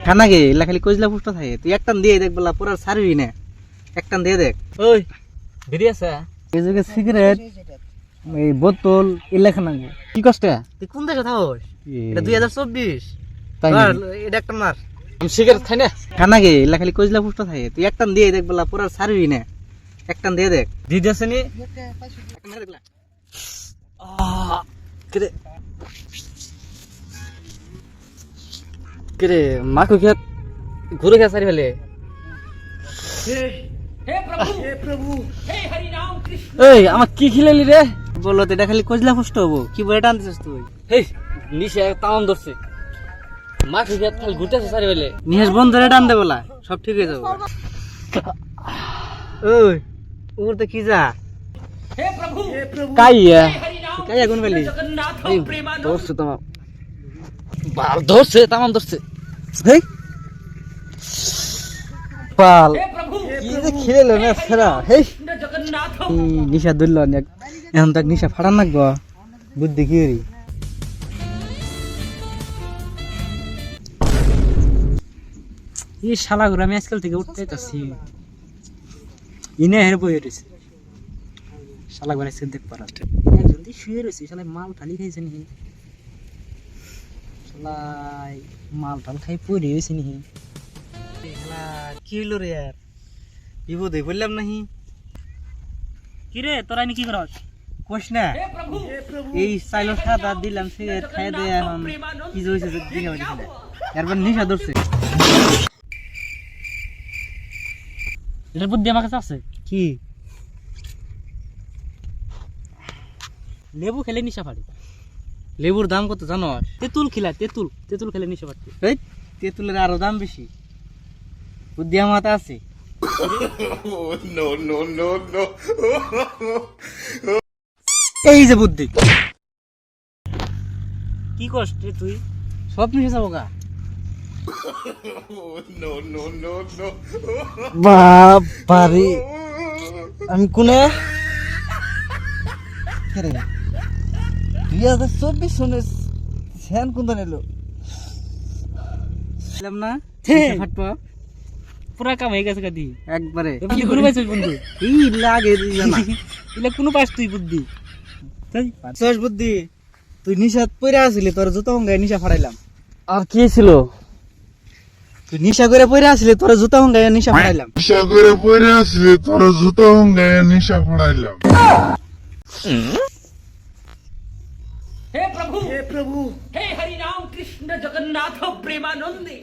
খানা গে এলা খালি কইজলা পুষ্ট থাকে তুই একটান দিয়ে দেখ বলা পুরা সারবি না একটান দিয়ে দেখ ওই বিড়ি আছে এই যে সিগারেট এই বোতল এলা খানা গো কি কষ্ট তুই কোন দেশে থাকস এটা 2024 তাই ধর, নাকি? এটা একটা মার আমি সিগারেট খাই না খানা গে এলা খালি কইজলা পুষ্ট থাকে তুই একটান দিয়ে দেখ বলা পুরা সারবি না একটান দিয়ে দেখ দিদি আছে নি কেরে কেরে মাকু খেত ঘুরে খেয়ে সারি ফেলে এই আমার কি খিলালি রে বললো তো এটা খালি কইজলা পুষ্ট হবো কি বলে টানতেছিস তুই হেই নিশে তাওন ধরছে মাকু খেত খালি ঘুরতেছে সারি ফেলে নিহাস বন্ধ রে টান দে বলা সব ঠিক হয়ে যাবে ওই ওর তো কি যা কাইয়া কাই আগুন ফেলি ধরছে তোমার বাল ধরছে তামান ধরছে হেই পাল কি যে খেলে না সেরা হেই নিশা ধরল এখন তাক নিশা ফাড়ান লাগবো বুদ্ধি কি হরি এই শালা ঘুরে আমি আজকাল থেকে উঠতে চাচ্ছি ইনে হের বই রয়েছে শালা ঘুরে আজকাল দেখ পারা একজন দিয়ে শুয়ে রয়েছে শালা মাল ঠালি খাইছে নি শালা মাল টাল খাই পড়ে রয়েছে নি কি হইলো রে यार বিপদে বললাম নাহি কি রে তোরা নি কি করস কোশ না এই সাইলো সাদা দিলাম সিগারেট খাই দে এখন কি হইছে যে দিকে হইছে না এরপর নিশা ধরছে এটার বুদ্ধি আমার কাছে আছে কি লেবু খেলে নিশা ফাড়ি লেবুর দাম কত জানো তেঁতুল খিলা তেঁতুল তেঁতুল খেলে নিশা ফাড়ি এই তেঁতুলের আরো দাম বেশি বুদ্ধি আমার হাতে আছে এই যে বুদ্ধি কি কষ্ট রে তুই সব মিশে যাবো গা বাবারে আমি কোনে 2024 সনে শ্যান কোন এলো ছিলাম না ফাটপা পুরা কাম হয়ে গেছে কাদি একবারে কি করে পাইছিস বন্ধু এই লাগে জানা ইলা কোন পাস তুই বুদ্ধি তাই সস বুদ্ধি তুই নিশাত পইরা আসলি তোর জুতা হঙ্গায় নিশা ফাড়াইলাম আর কি ছিল তুই নিশা করে পইরা আসলি তোর জুতা হঙ্গায় নিশা ফাড়াইলাম নিশা করে পড়ে আসলে তোর জুতো হঙ্গায় নিশা ফড়াইলাম हे प्रभु हे हरि राम कृष्ण जगन्नाथ प्रेमानंदी